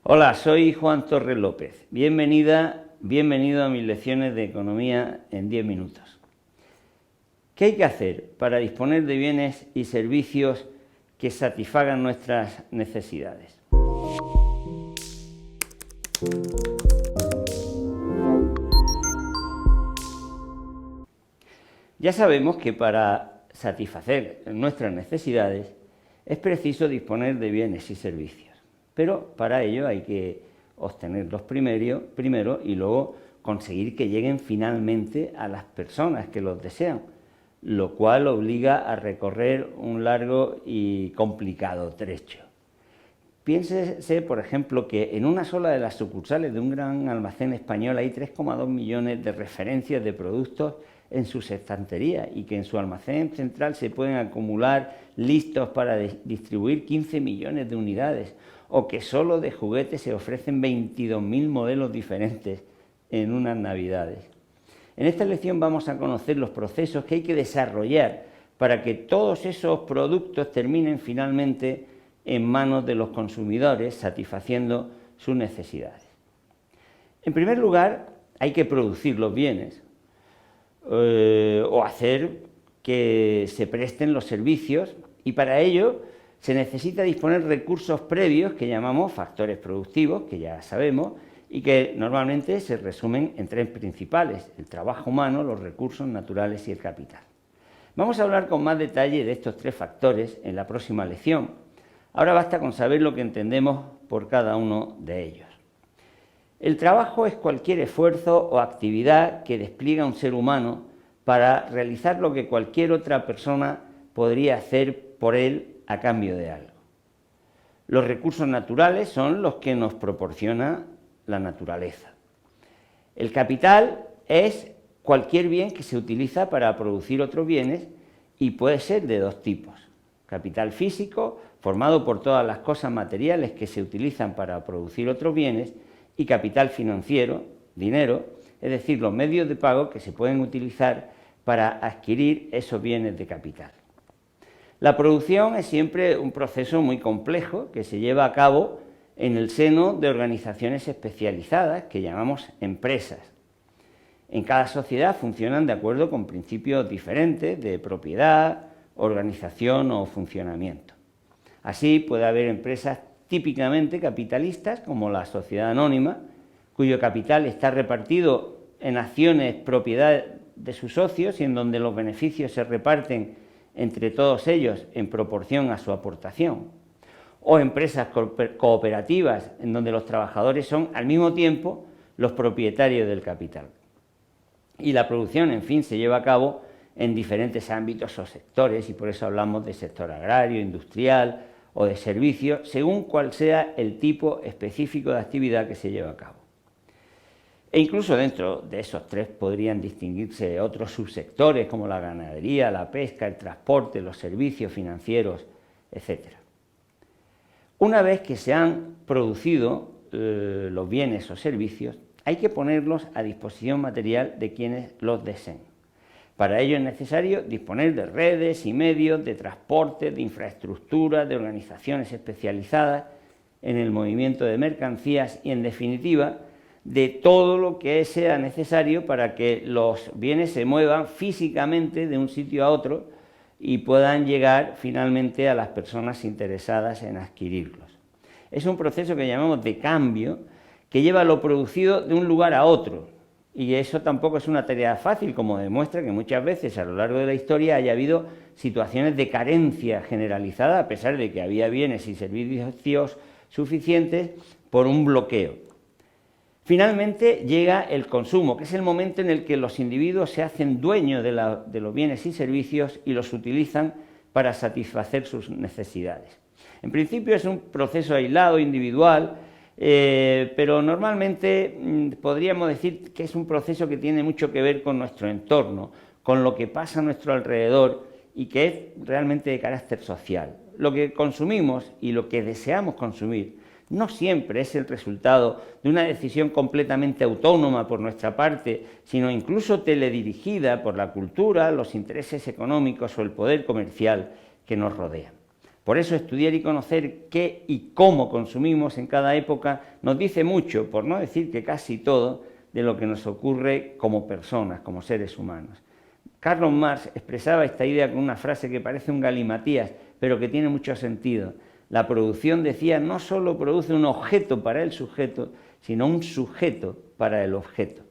Hola, soy Juan Torres López. Bienvenido a mis lecciones de economía en 10 minutos. ¿Qué hay que hacer para disponer de bienes y servicios que satisfagan nuestras necesidades? Ya sabemos que para satisfacer nuestras necesidades es preciso disponer de bienes y servicios, pero para ello hay que obtenerlos primero y luego conseguir que lleguen finalmente a las personas que los desean, lo cual obliga a recorrer un largo y complicado trecho. Piénsese, por ejemplo, que en una sola de las sucursales de un gran almacén español hay 3,2 millones de referencias de productos en sus estanterías y que en su almacén central se pueden acumular listos para distribuir 15 millones de unidades, o que solo de juguetes se ofrecen 22.000 modelos diferentes en unas navidades. En esta lección vamos a conocer los procesos que hay que desarrollar para que todos esos productos terminen finalmente en manos de los consumidores, satisfaciendo sus necesidades. En primer lugar, hay que producir los bienes o hacer que se presten los servicios, y para ello se necesita disponer recursos previos que llamamos factores productivos, que ya sabemos, y que normalmente se resumen en tres principales: el trabajo humano, los recursos naturales y el capital. Vamos a hablar con más detalle de estos tres factores en la próxima lección. Ahora basta con saber lo que entendemos por cada uno de ellos. El trabajo es cualquier esfuerzo o actividad que despliega un ser humano para realizar lo que cualquier otra persona podría hacer por él a cambio de algo. Los recursos naturales son los que nos proporciona la naturaleza. El capital es cualquier bien que se utiliza para producir otros bienes y puede ser de dos tipos: capital físico, formado por todas las cosas materiales que se utilizan para producir otros bienes, y capital financiero, dinero, es decir, los medios de pago que se pueden utilizar para adquirir esos bienes de capital. La producción es siempre un proceso muy complejo que se lleva a cabo en el seno de organizaciones especializadas que llamamos empresas. En cada sociedad funcionan de acuerdo con principios diferentes de propiedad, organización o funcionamiento. Así puede haber empresas típicamente capitalistas, como la sociedad anónima, cuyo capital está repartido en acciones propiedad de sus socios y en donde los beneficios se reparten entre todos ellos en proporción a su aportación. O empresas cooperativas, en donde los trabajadores son al mismo tiempo los propietarios del capital. Y la producción, en fin, se lleva a cabo en diferentes ámbitos o sectores, y por eso hablamos de sector agrario, industrial o de servicios, según cuál sea el tipo específico de actividad que se lleva a cabo. E incluso dentro de esos tres podrían distinguirse otros subsectores como la ganadería, la pesca, el transporte, los servicios financieros, etc. Una vez que se han producido los bienes o servicios, hay que ponerlos a disposición material de quienes los deseen. Para ello es necesario disponer de redes y medios de transporte, de infraestructura, de organizaciones especializadas en el movimiento de mercancías y, en definitiva, de todo lo que sea necesario para que los bienes se muevan físicamente de un sitio a otro y puedan llegar finalmente a las personas interesadas en adquirirlos. Es un proceso que llamamos de cambio, que lleva lo producido de un lugar a otro. Y eso tampoco es una tarea fácil, como demuestra que muchas veces a lo largo de la historia haya habido situaciones de carencia generalizada, a pesar de que había bienes y servicios suficientes, por un bloqueo. Finalmente llega el consumo, que es el momento en el que los individuos se hacen dueños de los bienes y servicios y los utilizan para satisfacer sus necesidades. En principio es un proceso aislado, individual, pero normalmente podríamos decir que es un proceso que tiene mucho que ver con nuestro entorno, con lo que pasa a nuestro alrededor y que es realmente de carácter social. Lo que consumimos y lo que deseamos consumir no siempre es el resultado de una decisión completamente autónoma por nuestra parte, sino incluso teledirigida por la cultura, los intereses económicos o el poder comercial que nos rodean. Por eso estudiar y conocer qué y cómo consumimos en cada época nos dice mucho, por no decir que casi todo, de lo que nos ocurre como personas, como seres humanos. Karl Marx expresaba esta idea con una frase que parece un galimatías, pero que tiene mucho sentido. La producción, decía, no solo produce un objeto para el sujeto, sino un sujeto para el objeto.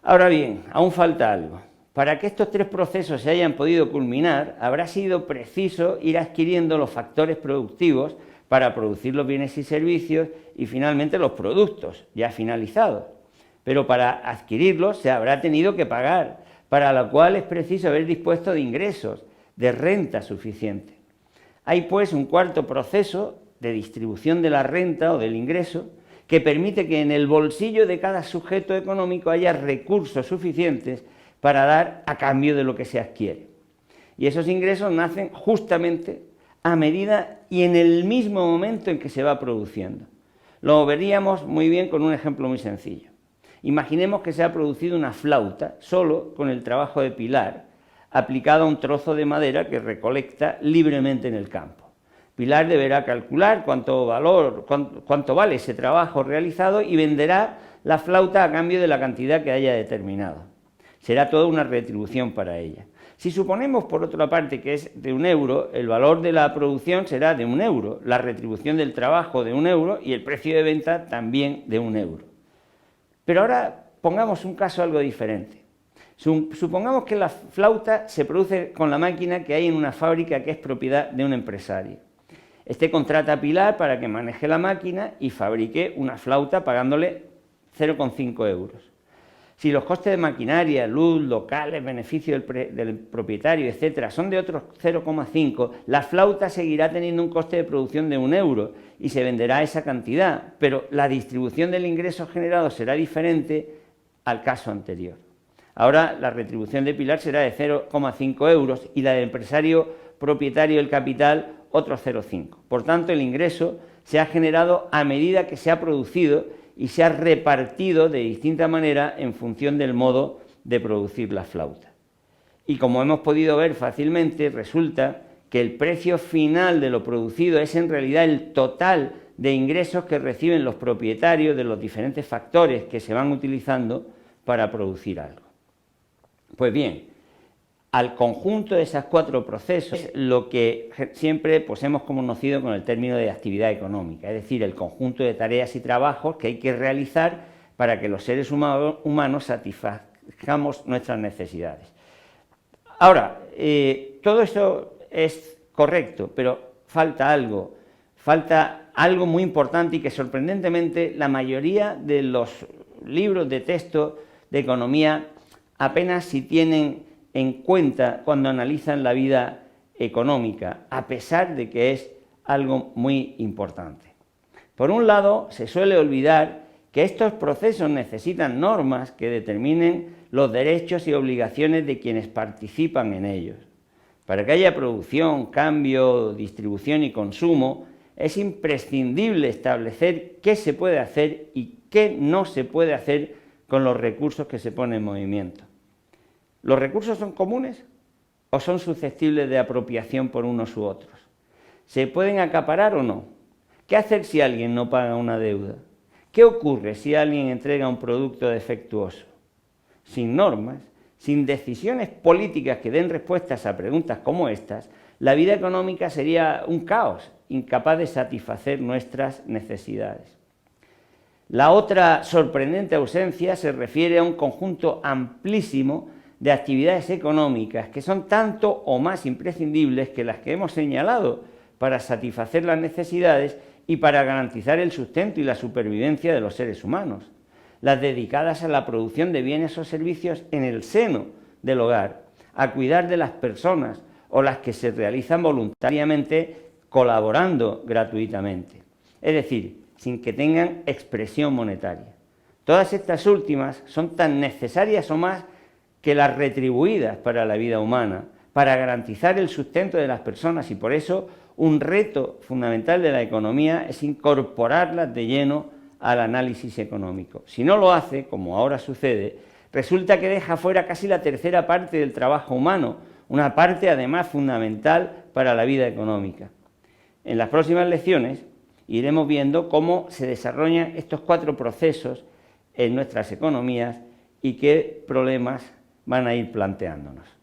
Ahora bien, aún falta algo. Para que estos tres procesos se hayan podido culminar, habrá sido preciso ir adquiriendo los factores productivos para producir los bienes y servicios y finalmente los productos ya finalizados. Pero para adquirirlos se habrá tenido que pagar, para lo cual es preciso haber dispuesto de ingresos, de renta suficiente. Hay pues un cuarto proceso de distribución de la renta o del ingreso que permite que en el bolsillo de cada sujeto económico haya recursos suficientes para dar a cambio de lo que se adquiere. Y esos ingresos nacen justamente a medida y en el mismo momento en que se va produciendo. Lo veríamos muy bien con un ejemplo muy sencillo. Imaginemos que se ha producido una flauta solo con el trabajo de Pilar, aplicado a un trozo de madera que recolecta libremente en el campo. Pilar deberá calcular cuánto vale ese trabajo realizado y venderá la flauta a cambio de la cantidad que haya determinado. Será toda una retribución para ella. Si suponemos, por otra parte, que es de 1 euro, el valor de la producción será de 1 euro, la retribución del trabajo de 1 euro y el precio de venta también de 1 euro. Pero ahora pongamos un caso algo diferente. Supongamos que la flauta se produce con la máquina que hay en una fábrica que es propiedad de un empresario. Este contrata a Pilar para que maneje la máquina y fabrique una flauta pagándole 0,5 euros. Si los costes de maquinaria, luz, locales, beneficios del propietario, etcétera, son de otros 0,5, la flauta seguirá teniendo un coste de producción de 1 euro y se venderá esa cantidad, pero la distribución del ingreso generado será diferente al caso anterior. Ahora la retribución de Pilar será de 0,5 euros y la del empresario propietario del capital otros 0,5. Por tanto, el ingreso se ha generado a medida que se ha producido y se ha repartido de distinta manera en función del modo de producir la flauta. Y como hemos podido ver fácilmente, resulta que el precio final de lo producido es en realidad el total de ingresos que reciben los propietarios de los diferentes factores que se van utilizando para producir algo. Pues bien, al conjunto de esos 4 procesos es lo que siempre hemos conocido con el término de actividad económica, es decir, el conjunto de tareas y trabajos que hay que realizar para que los seres humanos satisfazcamos nuestras necesidades. Ahora, todo eso es correcto, pero falta algo muy importante y que sorprendentemente la mayoría de los libros de texto de economía apenas si tienen en cuenta cuando analizan la vida económica, a pesar de que es algo muy importante. Por un lado, se suele olvidar que estos procesos necesitan normas que determinen los derechos y obligaciones de quienes participan en ellos. Para que haya producción, cambio, distribución y consumo, es imprescindible establecer qué se puede hacer y qué no se puede hacer con los recursos que se ponen en movimiento. ¿Los recursos son comunes o son susceptibles de apropiación por unos u otros? ¿Se pueden acaparar o no? ¿Qué hacer si alguien no paga una deuda? ¿Qué ocurre si alguien entrega un producto defectuoso? Sin normas, sin decisiones políticas que den respuestas a preguntas como estas, la vida económica sería un caos, incapaz de satisfacer nuestras necesidades. La otra sorprendente ausencia se refiere a un conjunto amplísimo de actividades económicas que son tanto o más imprescindibles que las que hemos señalado para satisfacer las necesidades y para garantizar el sustento y la supervivencia de los seres humanos. Las dedicadas a la producción de bienes o servicios en el seno del hogar, a cuidar de las personas o las que se realizan voluntariamente colaborando gratuitamente, es decir, sin que tengan expresión monetaria. Todas estas últimas son tan necesarias o más que las retribuidas para la vida humana, para garantizar el sustento de las personas y por eso un reto fundamental de la economía es incorporarlas de lleno al análisis económico. Si no lo hace, como ahora sucede, resulta que deja fuera casi la tercera parte del trabajo humano, una parte además fundamental para la vida económica. En las próximas lecciones iremos viendo cómo se desarrollan estos 4 procesos en nuestras economías y qué problemas van a ir planteándonos.